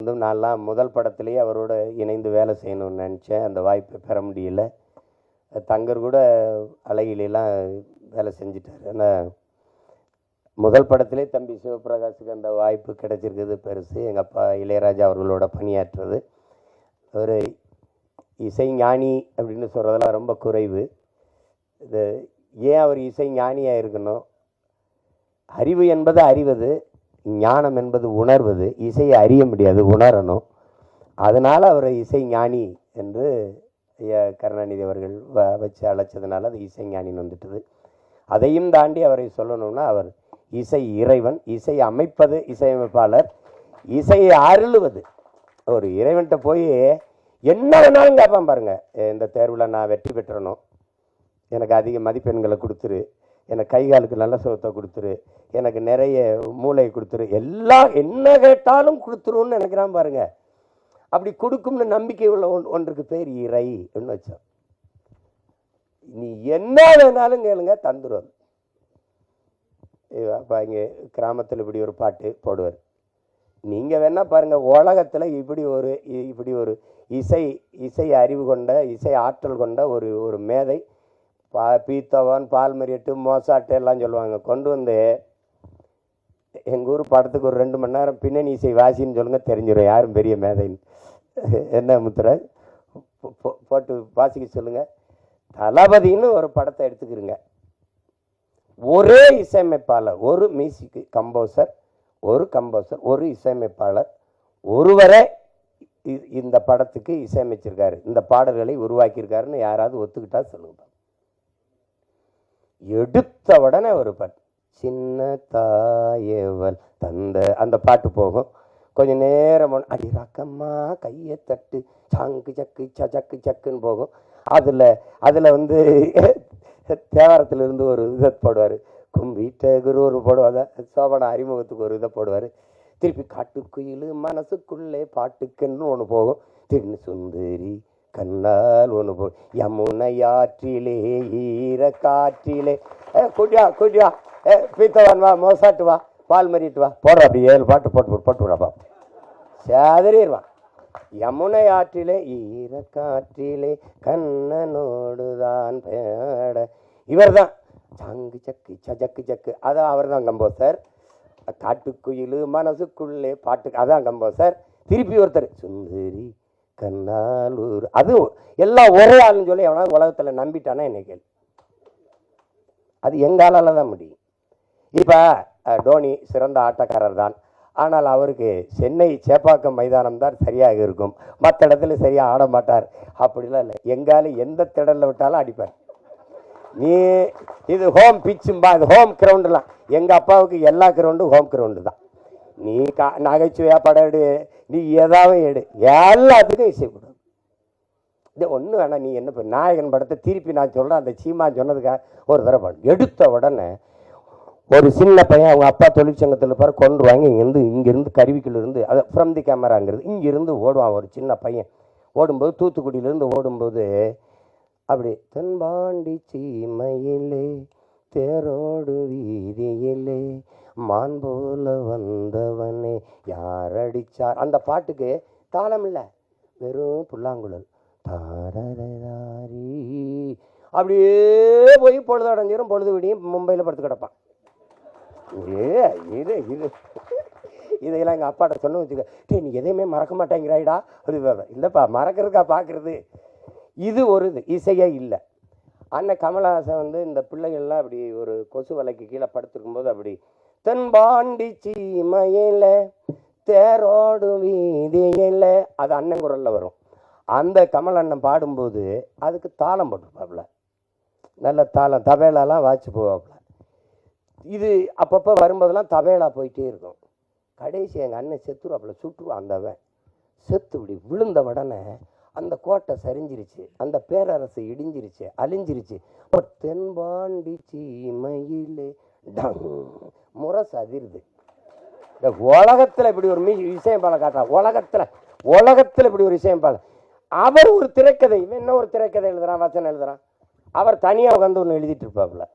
வந்து நான்லாம் முதல் படத்துலேயே அவரோட இணைந்து வேலை செய்யணும்னு நினச்சேன். அந்த வாய்ப்பை பெற முடியல. தங்கர் கூட அழகிலாம் வேலை செஞ்சிட்டார். ஆனால் முதல் படத்திலே தம்பி சிவபிரகாஷுக்கு அந்த வாய்ப்பு கிடைச்சிருக்குது பெருசு. எங்கள் அப்பா இளையராஜா அவர்களோட பணியாற்றுறது. ஒரு இசை ஞானி அப்படின்னு சொல்கிறதெல்லாம் ரொம்ப குறைவு. இது ஏன் அவர் இசை ஞானியாக இருக்கணும்? அறிவு என்பது அறிவது, ஞானம் என்பது உணர்வது. இசையை அறிய முடியாது, உணரணும். அதனால் அவரை இசை ஞானி என்று கருணாநிதி அவர்கள் வச்சு அழைச்சதுனால அது இசை ஞானின்னு வந்துட்டுது. அதையும் தாண்டி அவரை சொல்லணும்னா அவர் இசை இறைவன், இசை அமைப்பது இசையமைப்பாளர், இசையை அருளுவது. ஒரு இறைவன்கிட்ட போய் என்ன வேணாலும் கேட்பான் பாருங்க. இந்த தேர்வில் நான் வெற்றி பெற்றணும், எனக்கு அதிக மதிப்பெண்களை கொடுத்துரு, எனக்கு கை காலுக்கு நல்ல சுகத்தை கொடுத்துரு, எனக்கு நிறைய மூளையை கொடுத்துரு, எல்லாம் என்ன கேட்டாலும் கொடுத்துருன்னு நினைக்கிறான் பாருங்க. அப்படி கொடுக்கும்னு நம்பிக்கை உள்ள ஒன்றுக்கு பேர் இறை என்று வச்சோம். நீ என்ன வேணாலும் கேளுங்க, தந்துடும். அப்போ இங்கே கிராமத்தில் இப்படி ஒரு பாட்டு போடுவார். நீங்கள் வேணா பாருங்கள், உலகத்தில் இப்படி ஒரு இசை அறிவு கொண்ட, இசை ஆற்றல் கொண்ட ஒரு மேதை, பீத்தோவன், பால்மரியட்டு, மோசாட்டு எல்லாம் சொல்லுவாங்க. கொண்டு வந்து எங்கள் ஊர் படத்துக்கு ஒரு 2 மணி நேரம் பின்னணி இசை வாசின்னு சொல்லுங்கள், தெரிஞ்சிடும் யாரும் பெரிய மேதைன்னு. என்ன முத்துராஜ் போட்டு வாசிக்க சொல்லுங்கள். தளபதின்னு ஒரு படத்தை எடுத்துக்கிறங்க. ஒரே இசையமைப்பாளர், ஒரு மியூசிக் கம்போசர், ஒரு இசையமைப்பாளர் ஒருவரே இந்த படத்துக்கு இசையமைச்சிருக்காரு, இந்த பாடல்களை உருவாக்கியிருக்காருன்னு யாராவது ஒத்துக்கிட்டா சொல்லுங்க. எடுத்த உடனே ஒரு பாட்டு, சின்ன தாயவள் தந்த அந்த பாட்டு போகும். கொஞ்சம் நேரம் அடி ராக்கம்மா கையை தட்டு சாங்கு சக்கு சக்கு சக்குன்னு போகும். அதில் வந்து தேவாரத்திலிருந்து ஒரு இதை போடுவார், கும்பிட்ட குரு ஒரு போடுவாங்க, சோபனா அறிமுகத்துக்கு ஒரு இதை போடுவார். திருப்பி காட்டுக்குயில் மனசுக்குள்ளே பாட்டுக்குன்னு ஒன்று போகும். திருநி சுந்தரி கண்ணால் ஒன்று போகும், யமுனையாற்றிலே ஈர காற்றிலே குடியா பீத்தவான் வா, மோசாட்டு வா, பால் மறிட்டு வா, போடுற அப்படி 7 பாட்டு போட்டு விடாப்பா, சேதறிடுவான். யமுனை ஆற்றிலே ஈர காற்றிலே கண்ணனோடுதான் பேட. இவர் தான் சாங்கு சக்கு சக்கு சக்கு, அதான் அவர் தான் கம்போசர். காட்டுக்குயில் மனசுக்குள்ளே பாட்டுக்கு அதான் கம்போசர். திருப்பி ஒருத்தர் சுந்தரி கண்ணாலூர், அது எல்லாம் ஒரே ஆளுன்னு சொல்லி எவனாவது உலகத்தில் நம்பிட்டானா என்னை அது எங்காலால் தான் முடியும். இப்போ டோனி சிறந்த ஆட்டக்காரர் தான், ஆனால் அவருக்கு சென்னை சேப்பாக்கம் மைதானம் தான் சரியாக இருக்கும், மற்ற இடத்துல சரியாக ஆட மாட்டார். அப்படிலாம் இல்லை, எங்காலும் எந்த திடலில் விட்டாலும் அடிப்பார். நீ இது ஹோம் பிச்சும்பா, இது ஹோம் கிரவுண்டுலாம். எங்கள் அப்பாவுக்கு எல்லா கிரவுண்டும் ஹோம் கிரவுண்டு தான். நீ நகைச்சுவையாக படம் எடு, நீ ஏதாவது எடு, எல்லாத்துக்கும் இசைப்படும். இது ஒன்று வேணாம். நீ என்ன நாயகன் படத்தை திருப்பி நான் சொல்கிறேன், அந்த சீமா சொன்னதுக்காக ஒரு தடவை பாடு. எடுத்த உடனே ஒரு சின்ன பையன் அவங்க அப்பா தொழிற்சங்கத்தில் பாரு கொண்டு வாங்கி இங்கேருந்து கருவிக்குள்ளேருந்து, அது ஃப்ரம் தி கேமராங்கிறது, இங்கேருந்து ஓடுவான் ஒரு சின்ன பையன். ஓடும்போது தூத்துக்குடியிலேருந்து ஓடும்போது அப்படி தென்பாண்டி சீமையிலே தேரோடு வீதியிலே மான் போல வந்தவனே யார் அடிச்சார். அந்த பாட்டுக்கு தாளம் இல்லை, வெறும் புல்லாங்குழல் தாரி. அப்படியே போய் பொழுது அடைஞ்சிடும், பொழுது விடியும் மும்பையில் படுத்து கிடப்பான். இதையெல்லாம் எங்கள் அப்பாட்ட சொன்ன வச்சுக்க, நீ எதையுமே மறக்க மாட்டேங்கிறாயிடா. அது இல்லைப்பா, மறக்கிறதுக்கா பார்க்குறது. இது ஒரு இசையே இல்லை. அண்ணன் கமலஹாசன் வந்து இந்த பிள்ளைகள்லாம் அப்படி ஒரு கொசு வலைக்கு கீழே படுத்துருக்கும்போது அப்படி தென்பாண்டி சீமையில தேரோடு வீதியில, அது அண்ணன் குரலில் வரும். அந்த கமல் அண்ணன் பாடும்போது அதுக்கு தாளம் போட்டிருப்பாப்புல, நல்ல தாளம், தபேலாலாம் வாய்ச்சி போவாப்புல. இது அப்பப்போ வரும்போதெல்லாம் தபேலா போயிட்டே இருக்கும். கடைசி எங்கள் அண்ணன் செத்துருவாப்புல, சுட்டுருவான். அந்தவன் செத்து இப்படி விழுந்த உடனே அந்த கோட்டை சரிஞ்சிருச்சு, அந்த பேரரசு இடிஞ்சிருச்சு, அழிஞ்சிருச்சு. தென்பாண்டி சீமையிலே டங் முரசு அதிருது. இந்த உலகத்தில் இப்படி ஒரு இசையமைப்பாளர் காட்டுறா, உலகத்தில் இப்படி ஒரு இசையமைப்பாளர். அவர் ஒரு திரைக்கதை, இவன் என்ன ஒரு திரைக்கதை எழுதுறான், வசனம் எழுதுறான். அவர் தனியாக உட்காந்து ஒன்று எழுதிட்டு இருப்பாப்புல.